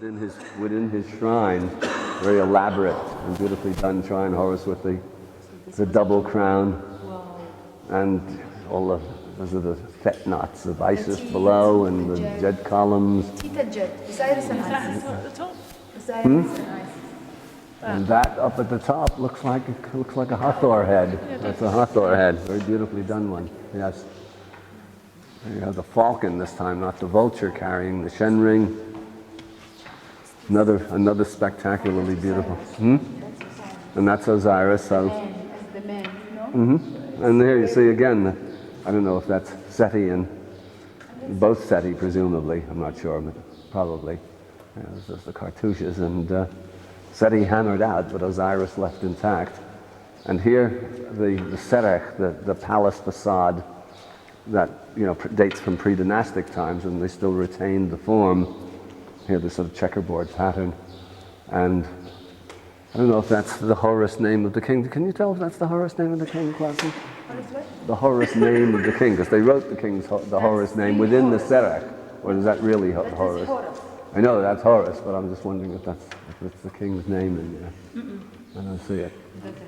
within his shrine, very elaborate and beautifully done shrine, Horus with the double crown, and all the those are the fet knots of Isis below, and the jet columns. Osiris and Isis. Osiris and Isis. And that up at the top looks like a Hathor head. That's a Hathor head, very beautifully done one. Yes. There you have the falcon this time, not the vulture carrying the Shen ring. Another spectacularly beautiful. And that's Osiris. So. As the man, no? And there you see again. I don't know if that's Seti and both Seti, presumably. I'm not sure, but probably. This is the cartouches, and Seti hammered out, but Osiris left intact. And here, the Serech, the palace facade that dates from pre-dynastic times, and they still retained the form. Here, the sort of checkerboard pattern, and I don't know if that's the Horus name of the king. Can you tell if that's the Horus name of the king, Clausen? The Horus name of the king, because they wrote the Horus name within the Serech, or is that really Horus? I know that's Horus, but I'm just wondering if it's the king's name in there. I don't see it. Okay.